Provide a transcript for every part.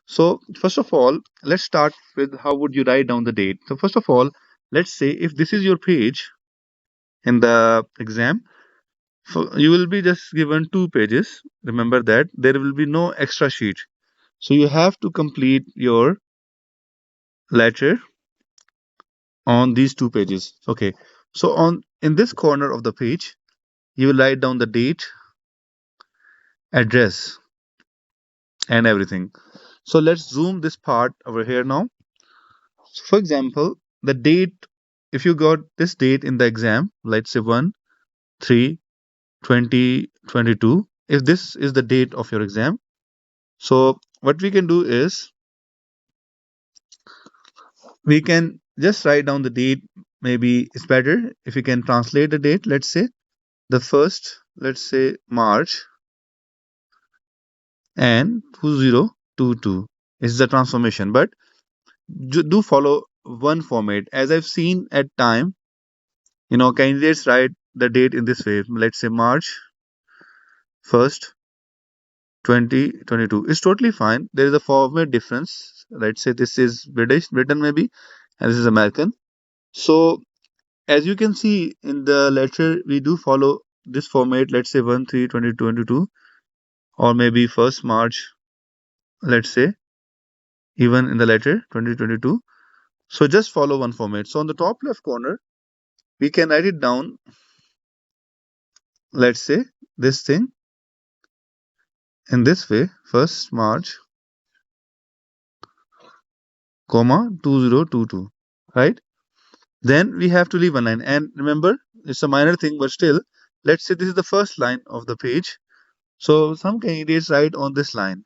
So first of all, let's start with how would you write down the date. So first of all, let's say if this is your page in the exam, you will be just given 2 pages. Remember that there will be no extra sheet. So you have to complete your letter on these 2 pages. Okay. So on in this corner of the page, you will write down the date, address, and everything. So let's zoom this part over here now. So for example, the date, if you got this date in the exam, let's say 1 3 2022, if this is the date of your exam, so what we can do is we can just write down the date. Maybe it's better if we can translate the date. Let's say the first, let's say March and 2022 is the transformation. But do follow one format. As I've seen at time, candidates write the date in this way. Let's say March 1st, 2022. It's totally fine. There is a format difference. Let's say this is Britain maybe, and this is American. So as you can see in the letter, we do follow this format. Let's say 1/3/2022, or maybe 1st March. Let's say even in the letter 2022. So just follow one format. So on the top left corner, we can write it down. Let's say this thing in this way: 1st March, comma 2022. Right? Then we have to leave one line. And remember, it's a minor thing, but still, let's say this is the first line of the page. So some candidates write on this line.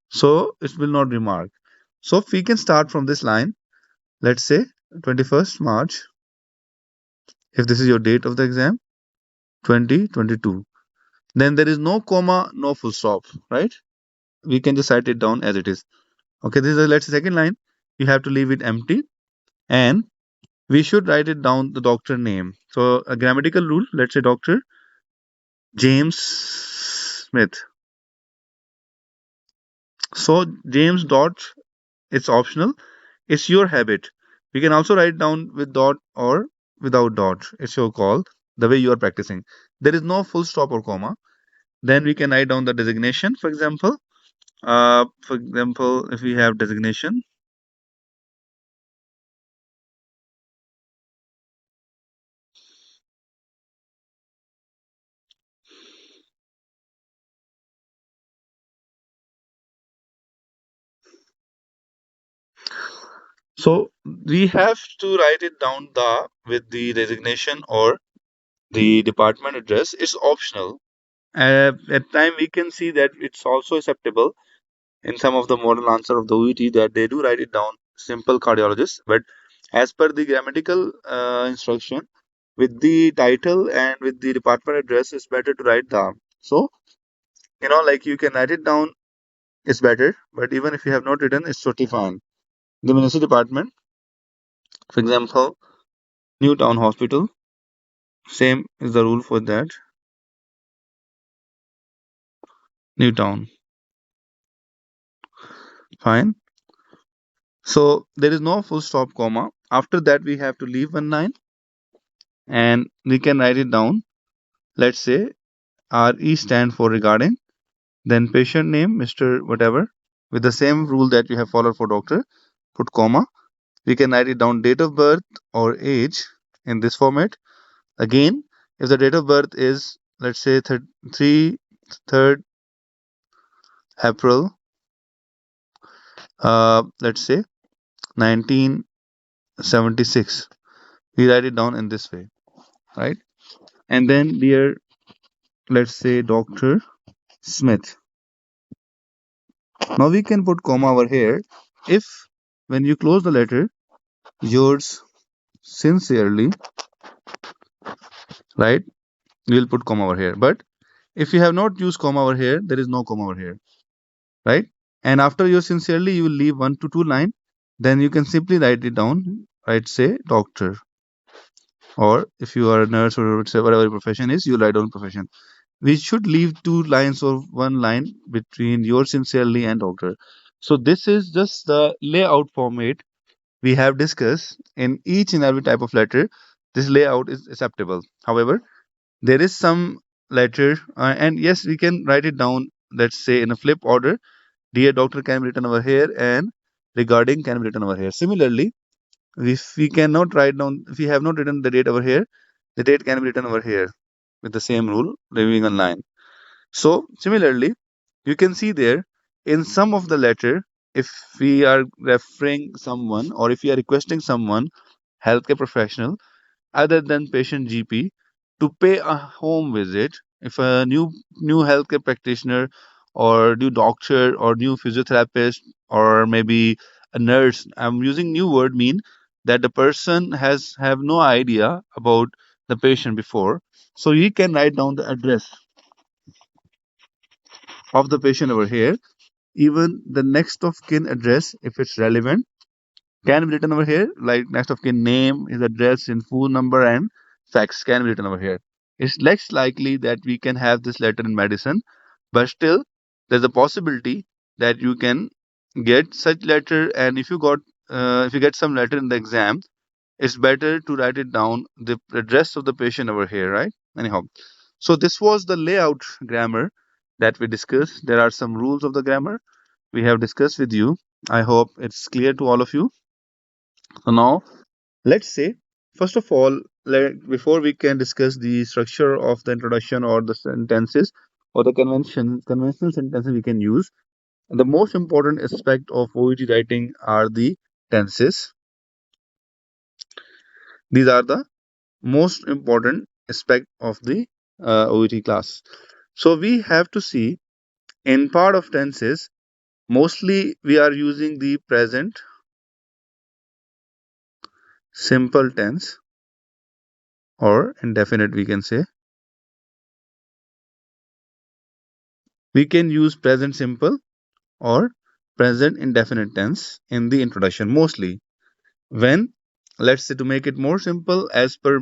So it will not be marked. So if we can start from this line, let's say 21st March, if this is your date of the exam, 2022. Then there is no comma, no full stop, right? We can just write it down as it is. Okay, this is let's say second line. You have to leave it empty, and we should write it down the doctor name. So a grammatical rule, let's say Dr. James Smith. So James dot, it's optional. It's your habit. We can also write down with dot or without dot. It's your call, the way you are practicing. There is no full stop or comma. Then we can write down the designation, for example. If we have designation, so we have to write it down the with the designation or the department address. It's optional. At time we can see that it's also acceptable in some of the model answer of the OET that they do write it down simple cardiologist, but as per the grammatical instruction, with the title and with the department address, it's better to write down. So like you can write it down, it's better, but even if you have not written, it's totally fine. The ministry department, for example, Newtown Hospital, same is the rule for that. Newtown, fine. So there is no full stop comma. After that, we have to leave one line, and we can write it down. Let's say RE stand for regarding, then patient name, Mr. whatever, with the same rule that you have followed for doctor, put comma. We can write it down date of birth or age in this format. Again, if the date of birth is, let's say, 3rd April, let's say 1976, we write it down in this way, right? And then dear, let's say Dr. Smith. Now we can put comma over here if when you close the letter, yours sincerely, right? You will put comma over here. But if you have not used comma over here, there is no comma over here, right? And after your sincerely, you will leave 1 to 2 line. Then you can simply write it down, right? Say doctor, or if you are a nurse or whatever your profession is, you write down profession. We should leave 2 lines or 1 line between your sincerely and doctor. So this is just the layout format we have discussed in each and every type of letter. This layout is acceptable. However, there is some letter, and yes, we can write it down, let's say in a flip order. Dear doctor can be written over here, and regarding can be written over here. Similarly, if we cannot write down, if we have not written the date over here, the date can be written over here with the same rule, reviewing a line. So similarly, you can see there in some of the letter, if we are referring someone or if we are requesting someone, healthcare professional other than patient GP, to pay a home visit, if a new healthcare practitioner or new doctor or new physiotherapist or maybe a nurse, I'm using new word, mean that the person has have no idea about the patient before, so he can write down the address of the patient over here. Even the next of kin address, if it's relevant, can be written over here, like next of kin name, his address, in phone number, and fax can be written over here. It's less likely that we can have this letter in medicine, but still, there's a possibility that you can get such letter. And if you get some letter in the exam, it's better to write it down the address of the patient over here, right? Anyhow, so this was the layout grammar that we discussed. There are some rules of the grammar we have discussed with you. I hope it's clear to all of you. So now let's say, first of all, before we can discuss the structure of the introduction or the sentences or the conventional sentences we can use, the most important aspect of OET writing are the tenses. These are the most important aspect of the OET class. So we have to see in part of tenses, mostly we are using the present simple tense or indefinite, we can say. We can use present simple or present indefinite tense in the introduction mostly. When, let's say, to make it more simple, as per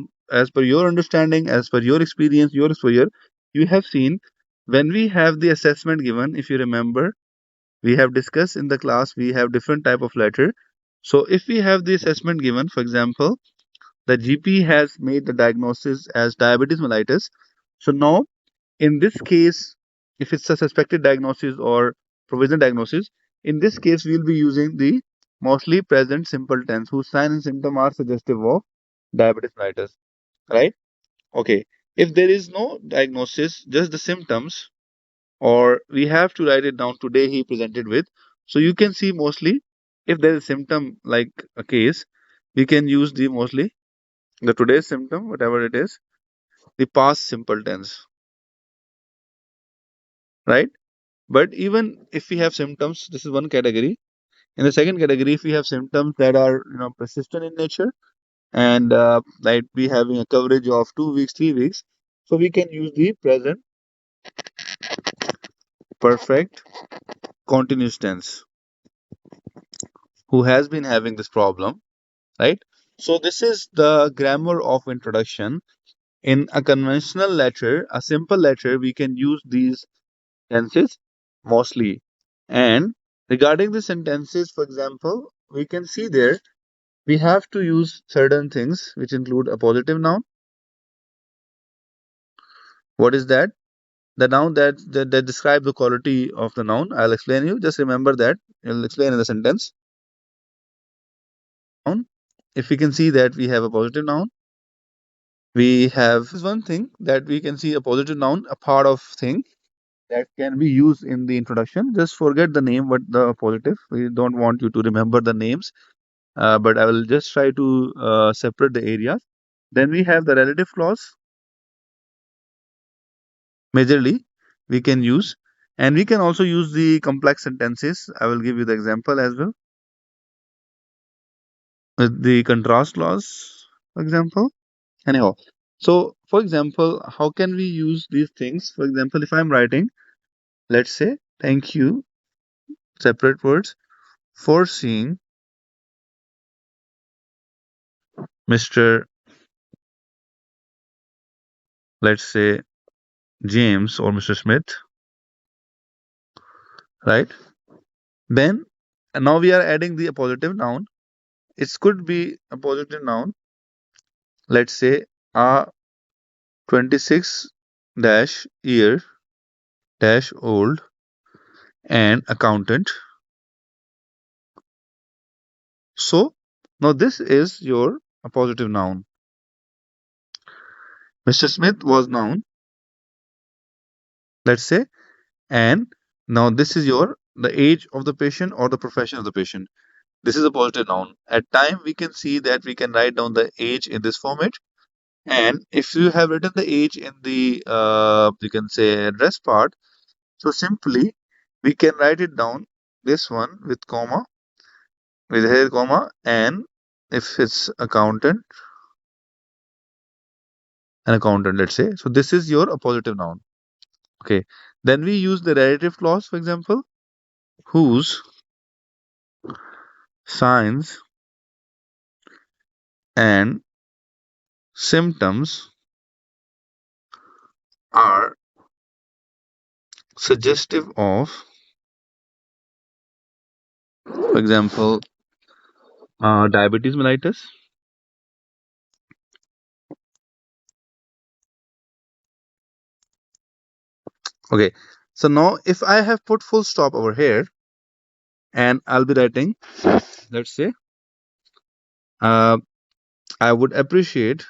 your understanding, as per your experience, your exposure, you have seen when we have the assessment given, if you remember, we have discussed in the class, we have different type of letter. So if we have the assessment given, for example, the GP has made the diagnosis as diabetes mellitus. So now in this case, if it's a suspected diagnosis or provisional diagnosis, in this case we'll be using the mostly present simple tense whose sign and symptom are suggestive of diabetes mellitus, right? Okay. If there is no diagnosis, just the symptoms, or we have to write it down today he presented with. So you can see mostly if there is symptom like a case, we can use the mostly the today's symptom, whatever it is, the past simple tense, right? But even if we have symptoms, this is one category. In the second category, if we have symptoms that are persistent in nature and like we having a coverage of 2 weeks, 3 weeks, so we can use the present perfect continuous tense who has been having this problem, right? So this is the grammar of introduction. In a conventional letter, a simple letter, we can use these tenses mostly. And regarding the sentences, for example, we can see there we have to use certain things which include a positive noun. What is that? The noun that describe the quality of the noun. I'll explain you. Just remember that. I'll explain in the sentence. Noun. If we can see that we have a positive noun, we have this is one thing that we can see a positive noun, a part of thing that can be used in the introduction. Just forget the name, but the positive. We don't want you to remember the names, but I will just try to separate the areas. Then we have the relative clause, majorly we can use, and we can also use the complex sentences. I will give you the example as well with the contrast clause, for example. Anyhow, so for example, how can we use these things? For example, if I'm writing, let's say, thank you, separate words, for seeing Mr. let's say James or Mr. Smith, right? Then now we are adding the positive noun. It could be a positive noun. Let's say a 26 dash year dash old and accountant. So now this is your a positive noun. Mr. Smith was noun, let's say, and now this is your the age of the patient or the profession of the patient. This is a positive noun. At time we can see that we can write down the age in this format. And if you have written the age in the you can say address part, so simply we can write it down this one with comma, with here comma, and if it's accountant, an accountant, let's say. So this is your a positive noun. Okay. Then we use the relative clause, for example, whose signs and symptoms are suggestive of, for example, diabetes mellitus. Okay. So now if I have put full stop over here and I'll be writing, let's say, uh, I would appreciate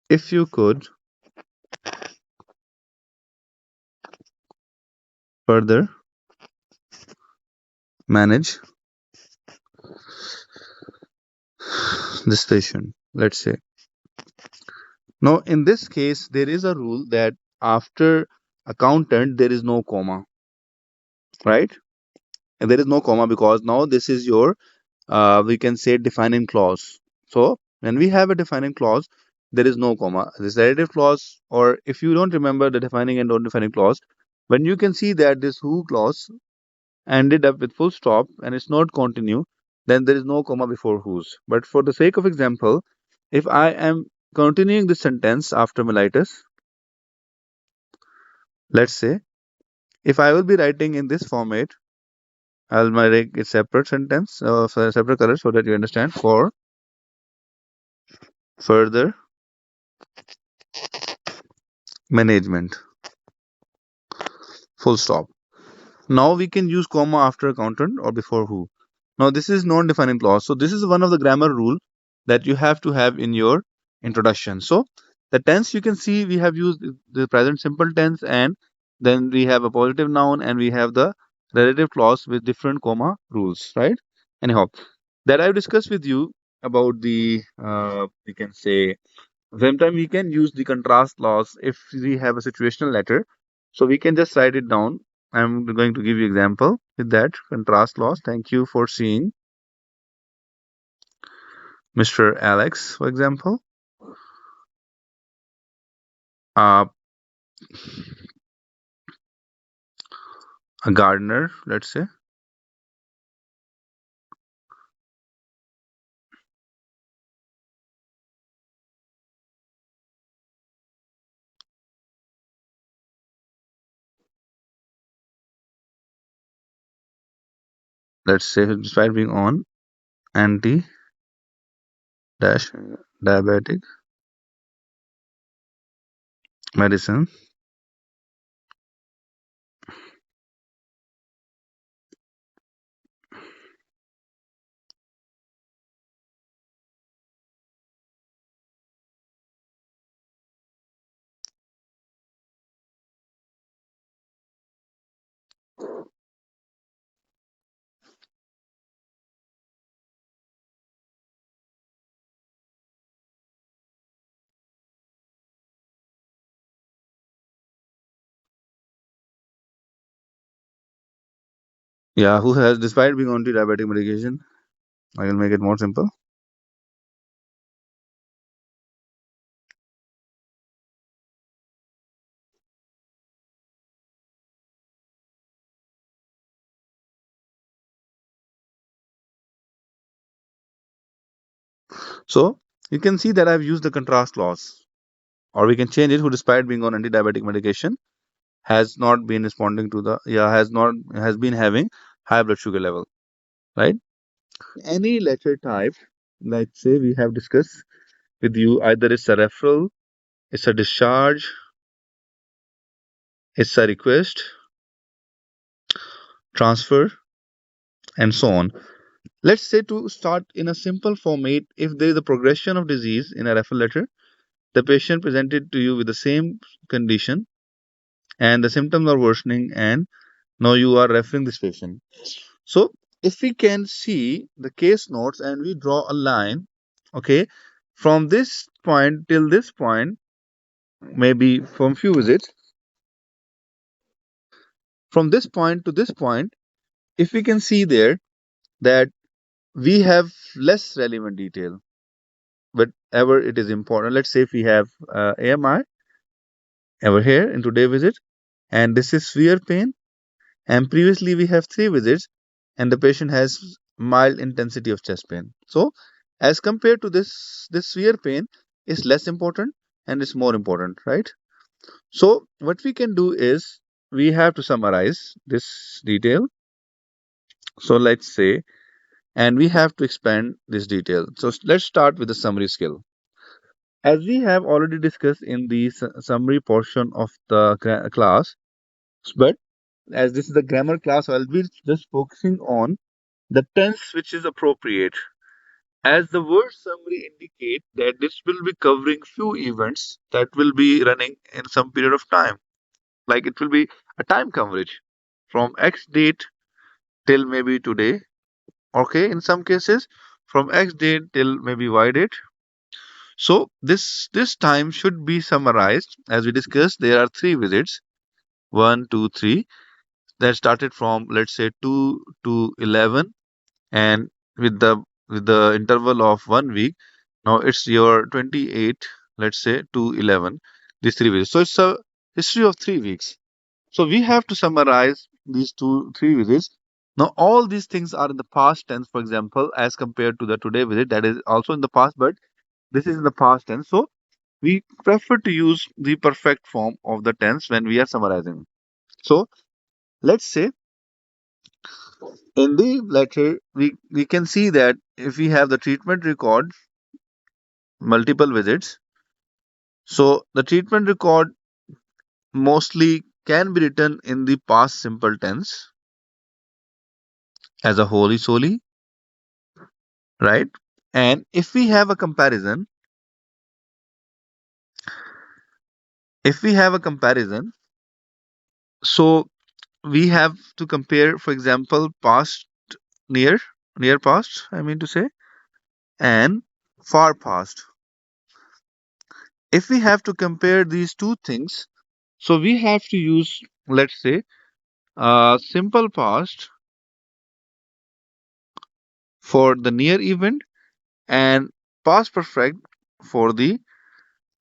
if you could further manage this patient, let's say. Now, in this case, there is a rule that after accountant, there is no comma, right? And there is no comma because now this is your, we can say, defining clause. So, when we have a defining clause, there is no comma. This relative clause, or if you don't remember the defining and non defining clause, when you can see that this who clause ended up with full stop and it's not continue, then there is no comma before whose. But for the sake of example, if I am continuing this sentence after mellitus, let's say, if I will be writing in this format, I'll make it separate sentence, separate color so that you understand. For further management, full stop. Now we can use comma after accountant or before who. Now this is non-defining clause. So this is one of the grammar rule that you have to have in your introduction. So the tense you can see we have used the present simple tense, and then we have a positive noun and we have the relative clause with different comma rules, right? Anyhow, that I've discussed with you about the we can say sometimes we can use the contrast clause if we have a situational letter. So we can just write it down. I'm going to give you example with that contrast clause. Thank you for seeing Mr. Alex, for example. Uh, a gardener, let's say. Let's say despite being on anti dash diabetic medicine. Yeah, who has despite being on anti-diabetic medication. I will make it more simple. So you can see that I've used the contrast clause. or we can change it, who despite being on anti-diabetic medication has not been responding to the, has been having high blood sugar level, right? Any letter type, let's say we have discussed with you, either it's a referral, it's a discharge, it's a request, transfer, and so on. Let's say, to start in a simple format, if there is a progression of disease in a referral letter, the patient presented to you with the same condition and the symptoms are worsening, and now you are referring this patient. So if we can see the case notes and we draw a line, okay, from this point till this point, maybe from few visits, from this point to this point, if we can see there that we have less relevant detail, but ever it is important. Let's say if we have AMI over here in today visit, and this is severe pain, and previously we have 3 visits, and the patient has mild intensity of chest pain. So as compared to this severe pain is less important and it's more important, right? So what we can do is we have to summarize this detail. So let's say, and we have to expand this detail. So let's start with the summary skill. As we have already discussed in the summary portion of the class, but as this is the grammar class, I'll be just focusing on the tense which is appropriate. As the word summary indicate that this will be covering few events that will be running in some period of time. Like it will be a time coverage from X date till maybe today. Okay, in some cases from X date till maybe Y date. So this time should be summarized. As we discussed, there are 3 visits, 1, 2, 3, that started from, let's say, 2 to 11, and with the interval of 1 week, now it's your 28, let's say, to 11, these 3 visits. So it's a history of 3 weeks. So we have to summarize these 3 visits. Now all these things are in the past tense, for example, as compared to the today visit, that is also in the past, but this is in the past tense. So we prefer to use the perfect form of the tense when we are summarizing. So let's say in the letter, we can see that if we have the treatment record, multiple visits, so the treatment record mostly can be written in the past simple tense as a wholly solely, right? And if we have a comparison, if we have a comparison, so we have to compare, for example, past, near, near past, I mean to say, and far past. If we have to compare these two things, so we have to use, let's say, simple past for the near event and past perfect for the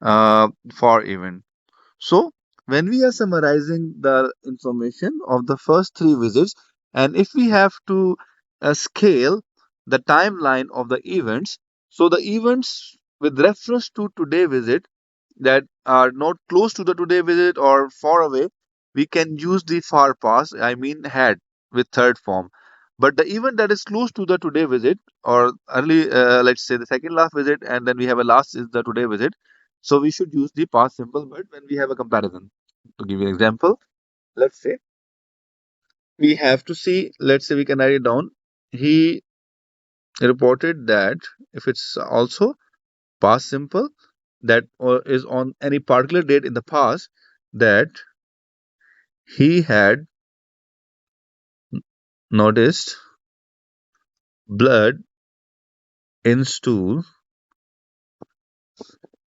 far event. So when we are summarizing the information of the first 3 visits, and if we have to scale the timeline of the events, so the events with reference to today visit that are not close to the today visit or far away, we can use the far past, I mean had, with third form. But the event that is close to the today visit or early, let's say the second last visit, and then we have a last is the today visit. So we should use the past simple but when we have a comparison. To give you an example, let's say we have to see, let's say we can write it down. He reported that, if it's also past simple, that is on any particular date in the past, that he had noticed blood in stool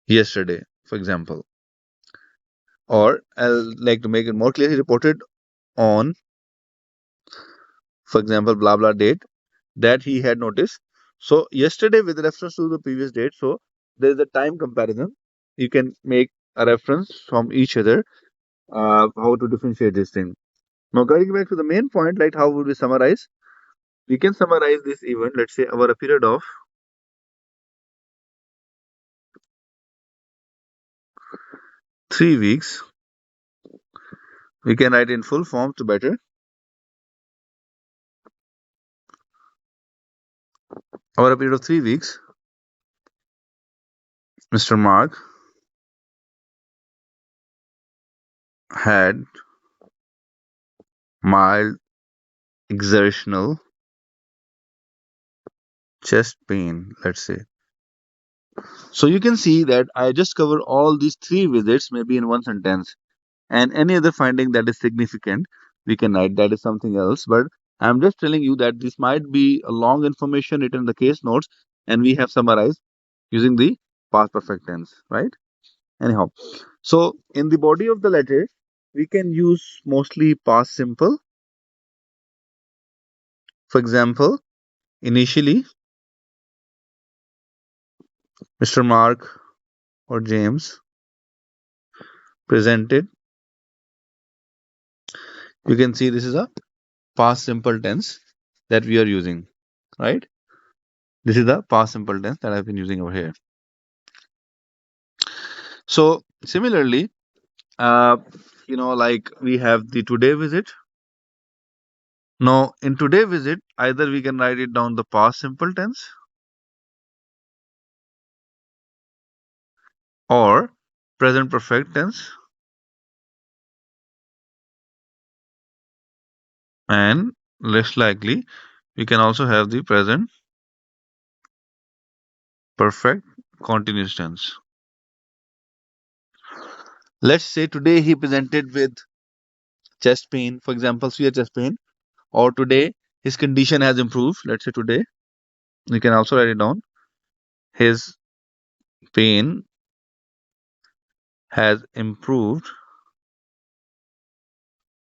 yesterday, for example. Or I'll like to make it more clear, he reported on, for example, blah blah date, that he had noticed. So yesterday with reference to the previous date, so there is a time comparison. You can make a reference from each other, how to differentiate this thing. Now going back to the main point, like how would we summarize? We can summarize this event, let's say over a period of 3 weeks. We can write in full form to better. Over a period of 3 weeks, Mr. Mark had mild exertional chest pain, let's say. So you can see that I just covered all these 3 visits maybe in one sentence. And any other finding that is significant, we can write that is something else. But I'm just telling you that this might be a long information written in the case notes, and we have summarized using the past perfect tense, right? Anyhow, so in the body of the letter, we can use mostly past simple. For example, initially, Mr. Mark or James presented. You can see this is a past simple tense that we are using, right? This is the past simple tense that I've been using over here. So similarly, uh, like we have the today visit. Now, in today visit, either we can write it down the past simple tense or present perfect tense, and less likely we can also have the present perfect continuous tense. Let's say today he presented with chest pain, for example, severe chest pain, or today his condition has improved. Let's say today, we can also write it down. His pain has improved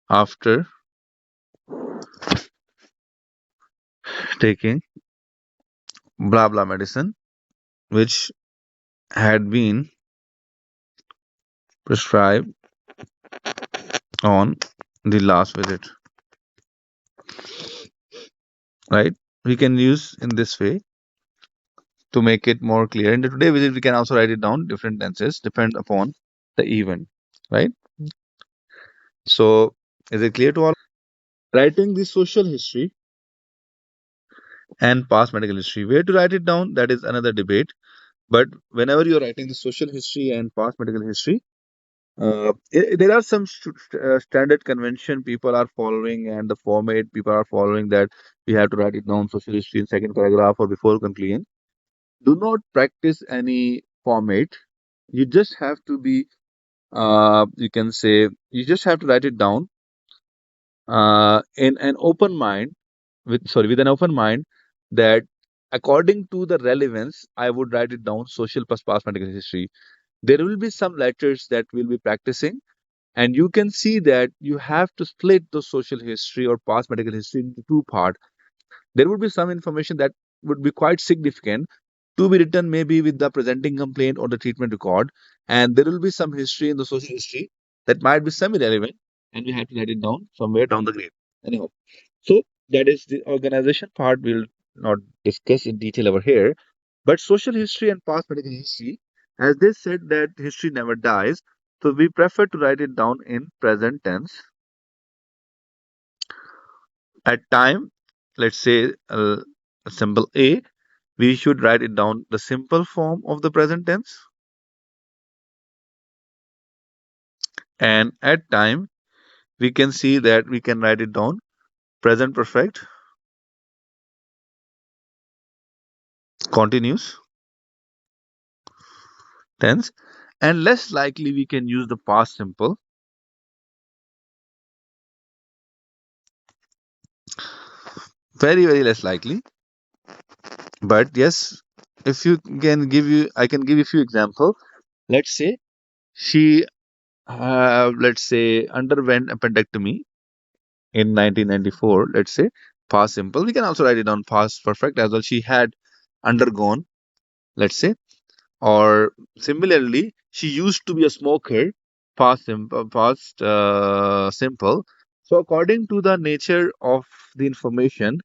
after taking blah blah medicine, which had been prescribed on the last visit, right? We can use in this way to make it more clear. In the today visit, we can also write it down different tenses, depend upon the event, right? So, is it clear to all? Writing the social history and past medical history. Where to write it down? That is another debate. But whenever you're writing the social history and past medical history, there are some standard convention people are following, and the format people are following, that we have to write it down social history in second paragraph or before conclusion. Do not practice any format. You just have to be, you can say, you just have to write it down in an open mind, with an open mind, that according to the relevance, I would write it down social plus past medical history. There will be some letters that we'll be practicing, and you can see that you have to split the social history or past medical history into two parts. There would be some information that would be quite significant to be written maybe with the presenting complaint or the treatment record, and there will be some history in the social history that might be semi-relevant, and we have to write it down somewhere down the grade. Anyhow, so that is the organization part. We'll not discuss in detail over here, but social history and past medical history, as they said that history never dies, so we prefer to write it down in present tense. At time, let's say symbol A, we should write it down the simple form of the present tense. And at time, we can see that we can write it down present perfect continuous tense. And less likely we can use the past simple. Very, very less likely. But yes, if you can give you, I can give you a few examples. Let's say she, let's say, underwent appendectomy in 1994. Let's say past simple. We can also write it down past perfect as well. She had undergone, let's say, or similarly, she used to be a smoker. Past simple. So according to the nature of the information,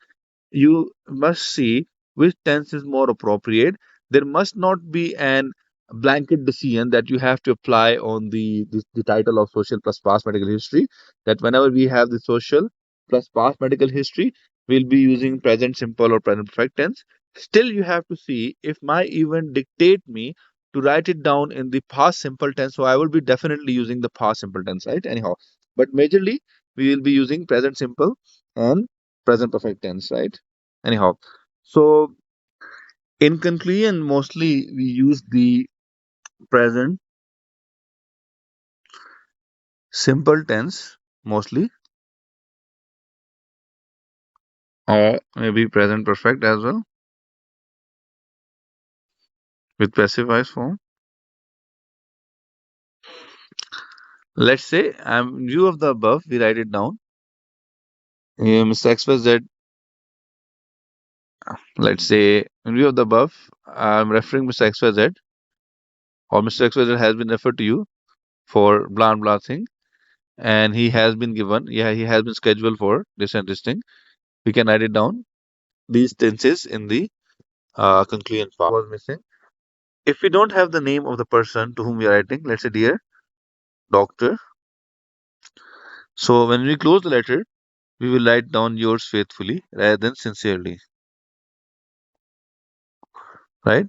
you must see which tense is more appropriate. There must not be an blanket decision that you have to apply on the title of social plus past medical history, that whenever we have the social plus past medical history, we'll be using present simple or present perfect tense. Still, you have to see if my event dictate me to write it down in the past simple tense, so I will be definitely using the past simple tense, right? Anyhow, but majorly we will be using present simple and present perfect tense, right? Anyhow, so in conclusion, mostly we use the present simple tense mostly, or maybe present perfect as well with passive voice form. Let's say I'm in view of the above, we write it down. Mr. XYZ, let's say in view of the above, I'm referring Mr. XYZ, or Mr. XYZ has been referred to you for blah blah thing, and he has been given, yeah, he has been scheduled for this and this thing. We can write it down. These tenses in the conclusion part was missing. If we don't have the name of the person to whom we are writing, let's say dear doctor. So when we close the letter, we will write down yours faithfully rather than sincerely, right?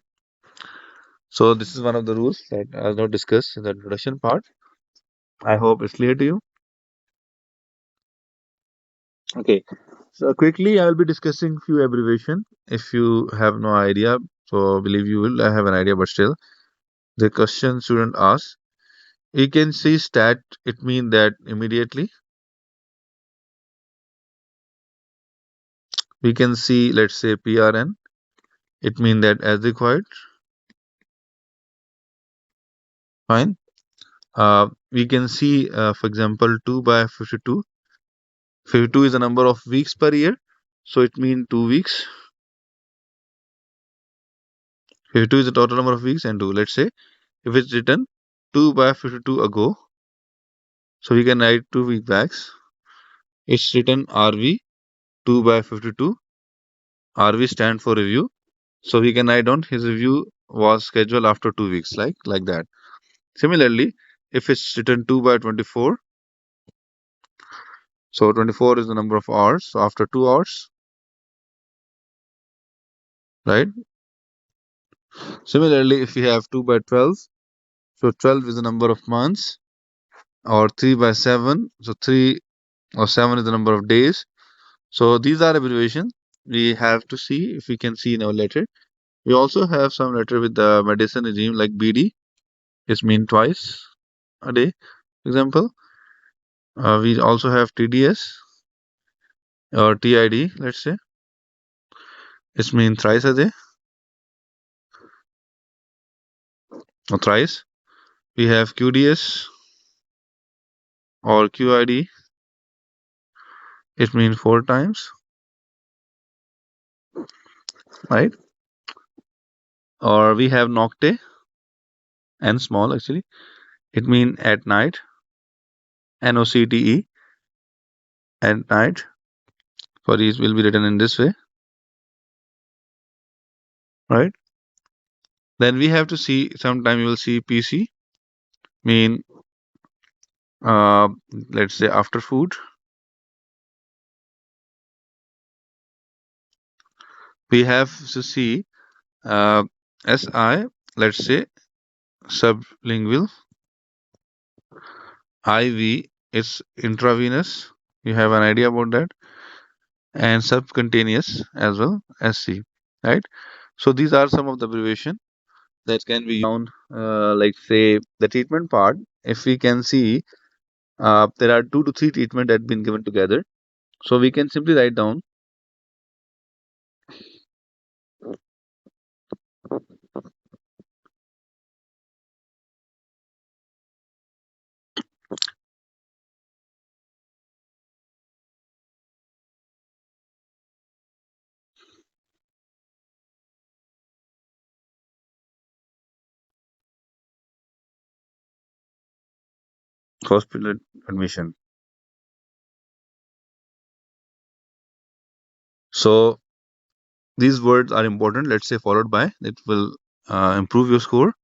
So this is one of the rules that I was not discussed in the introduction part. I hope it's clear to you. Okay. So quickly, I will be discussing few abbreviation. If you have no idea, so I believe you will have an idea, but still, the question student asks, you can see stat. It mean that immediately. We can see, let's say PRN. It mean that as required. Fine. We can see, for example, 2 by 52. 52 is the number of weeks per year, so it means 2 weeks. 52 is the total number of weeks and 2. Let's say if it's written 2 by 52 ago, so we can write 2 week backs. It's written RV 2 by 52. RV stand for review, so we can write down his review was scheduled after 2 weeks, like that. Similarly, if it's written 2 by 24, so 24 is the number of hours, so after 2 hours, right? Similarly, if we have 2 by 12, so 12 is the number of months, or 3 by 7, so 3 or 7 is the number of days. So these are abbreviations. We have to see if we can see in our letter. We also have some letter with the medicine regime like BD. It's mean twice a day, for example. We also have TDS or TID, let's say. It's mean thrice a day or thrice. We have QDS or QID. It means 4 times, right? Or we have Nocte and small actually. It means at night. NOCTE at night. For these will be written in this way, right? Then we have to see. Sometime you will see PC mean uh, let's say after food. We have to see SI, let's say sublingual. IV is intravenous. You have an idea about that, and subcutaneous as well. SC, right? So these are some of the abbreviation that can be found. Like say the treatment part. If we can see, there are 2 to 3 treatment that been given together. So we can simply write down hospital admission. So these words are important. Let's say followed by, it will improve your score.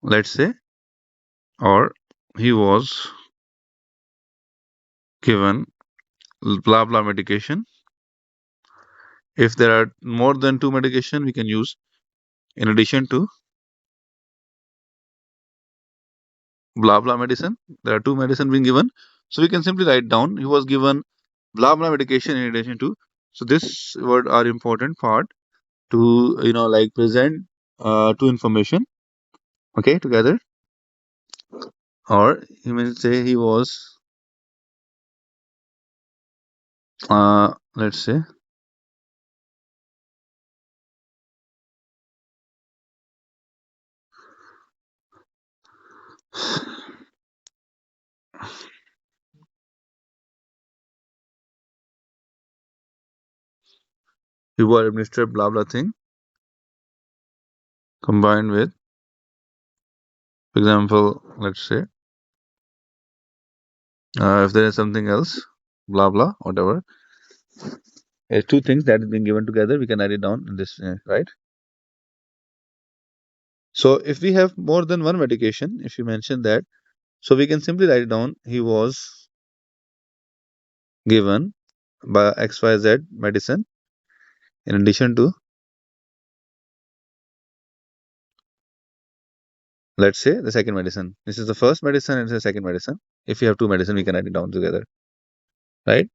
let's say, or he was given blah blah medication. If there are more than two medication, we can use in addition to blah blah medicine. There are two medicine being given, so we can simply write down he was given blah blah medication in addition to. So this word are important part to like present two information, okay, together. Or you may say he was let's say he was administered blah blah thing combined with, for example, let's say if there is something else, blah blah whatever. There's two things that is being given together. We can write it down in this, right? So if we have more than one medication, if you mention that, so we can simply write it down. He was given by XYZ medicine in addition to, let's say, the second medicine. This is the first medicine and the second medicine. If you have two medicine, we can write it down together, right?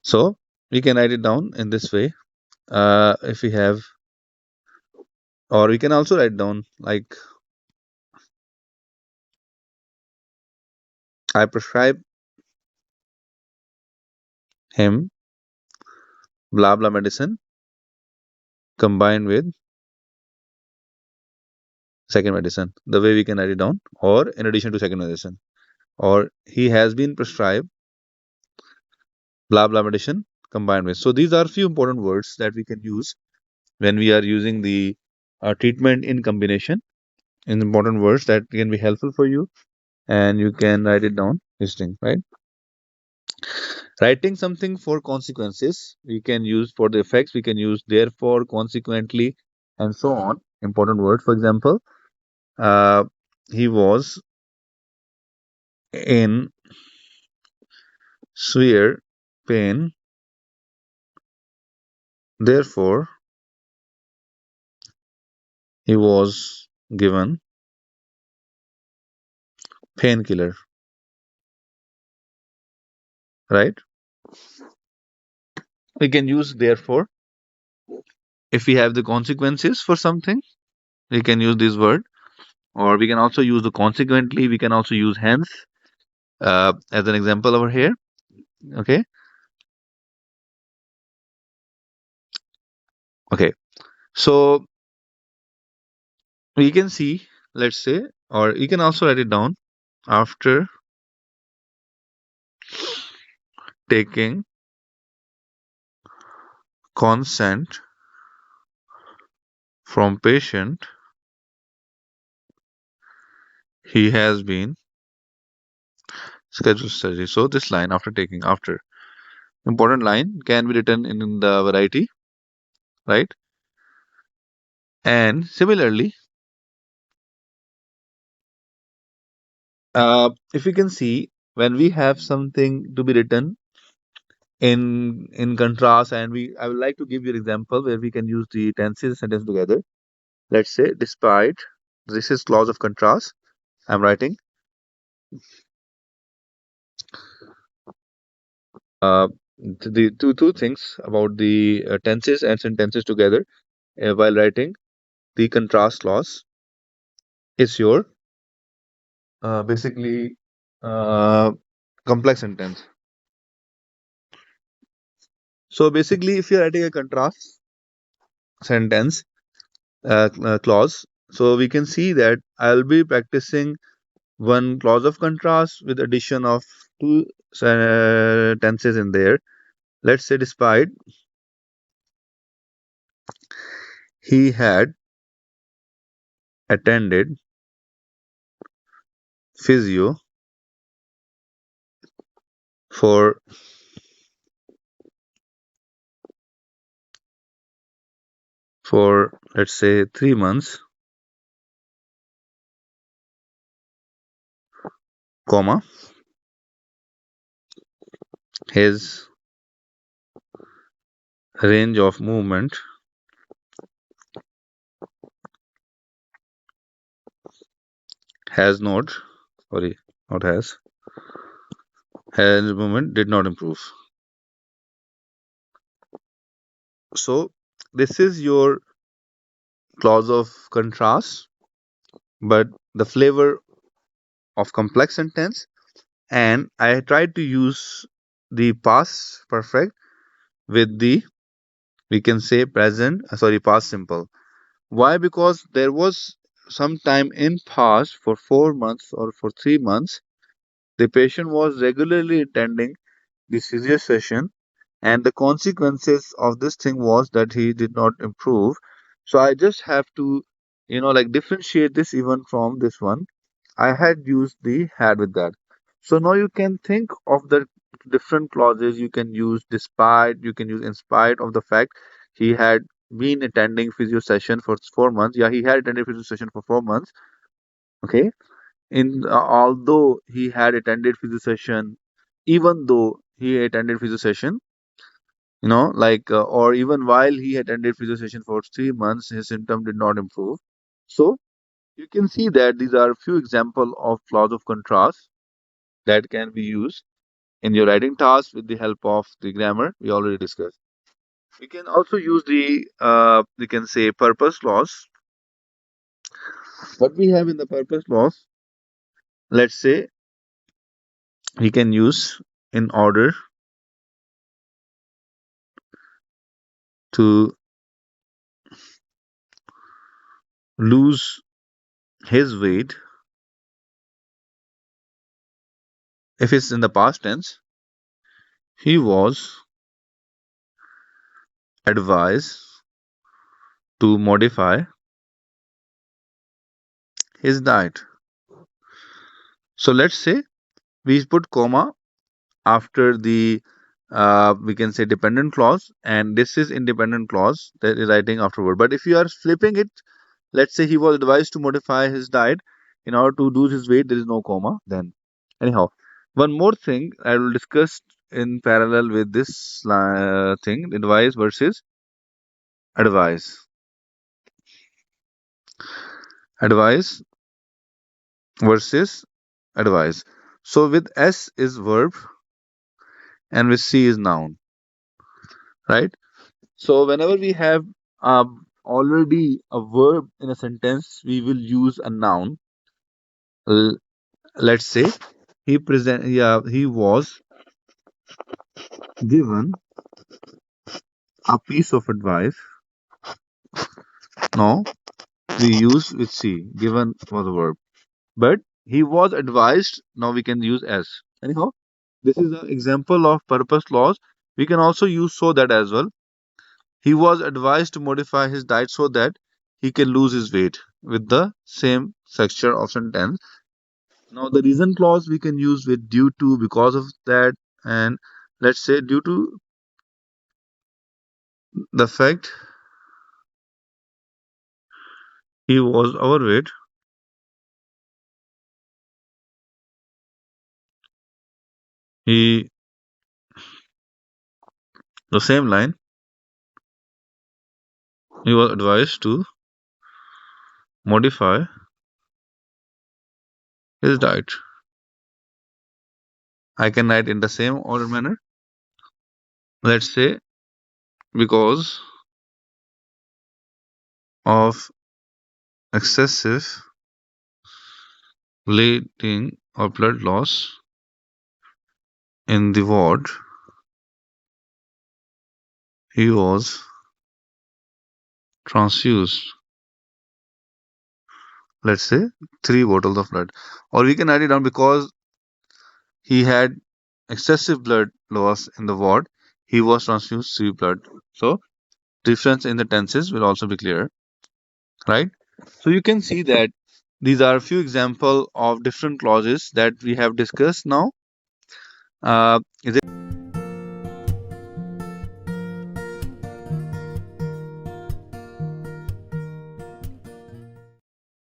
So we can write it down in this way. If we have, or we can also write down like I prescribe him blah blah medicine combined with second medicine. The way we can write it down, or in addition to second medicine, or he has been prescribed blah blah medicine combined with. So these are few important words that we can use when we are using the treatment in combination. In important words that can be helpful for you, and you can write it down. This thing, right? Writing something for consequences, we can use for the effects. We can use therefore, consequently, and so on. Important word. For example, uh, he was in severe pain, therefore he was given painkiller, right? We can use therefore. If we have the consequences for something, we can use this word, or we can also use the consequently. We can also use hence as an example over here. Okay. Okay. So we can see, let's say, or you can also write it down after taking consent from patient, he has been scheduled surgery. So this line after taking after important line can be written in the variety, right? And similarly, if you can see when we have something to be written in contrast, and we I would like to give you an example where we can use the tenses sentence together. Let's say, despite, this is clause of contrast. I'm writing the two things about the tenses and sentences together while writing the contrast clause is your basically uh, complex sentence. So basically, if you're writing a contrast sentence clause, so we can see that I'll be practicing one clause of contrast with addition of two tenses in there. Let's say, despite he had attended physio for for, let's say, 3 months, comma, his range of movement has not, sorry, not has movement did not improve. So this is your clause of contrast, but the flavor of complex sentence. And I tried to use the past perfect with the, we can say, present, sorry, past simple. Why? Because there was some time in past for 4 months or for 3 months, the patient was regularly attending the physio session, and the consequences of this thing was that he did not improve. So I just have to, like, differentiate this even from this one. I had used the had with that. So now you can think of the different clauses. You can use despite, you can use in spite of the fact he had been attending physio session for 4 months. Yeah, he had attended physio session for 4 months. Okay. In although he had attended physio session, even though he attended physio session, like, or even while he attended physio session for 3 months, his symptom did not improve. So you can see that these are a few examples of clause of contrast that can be used in your writing task with the help of the grammar we already discussed. We can also use the, we can say, purpose clause. What we have in the purpose clause, let's say, we can use in order to lose his weight. If it's in the past tense, he was advised to modify his diet. So let's say we put comma after the, we can say, dependent clause, and this is independent clause that is writing afterward. But if you are flipping it, let's say he was advised to modify his diet in order to lose his weight, there is no comma then. Anyhow, one more thing I will discuss in parallel with this thing, advice versus advice. Advice versus advice. So with S is verb and with C is noun, right? So whenever we have already a verb in a sentence, we will use a noun. L- let's say he was given a piece of advice. No, we use with C. Given was a verb, but he was advised. Now we can use S. Anyhow, this is an example of purpose clause. We can also use so that as well. He was advised to modify his diet so that he can lose his weight with the same structure of sentence. Now, the reason clause we can use with due to, because of that, and let's say due to the fact he was overweight, he, the same line, he was advised to modify his diet. I can write in the same order manner. Let's say because of excessive bleeding or blood loss in the ward, he was transfused, let's say, 3 bottles of blood. Or we can write it down because he had excessive blood loss in the ward, he was transfused 3 blood. So difference in the tenses will also be clear, right? So you can see that these are a few examples of different clauses that we have discussed now. Is it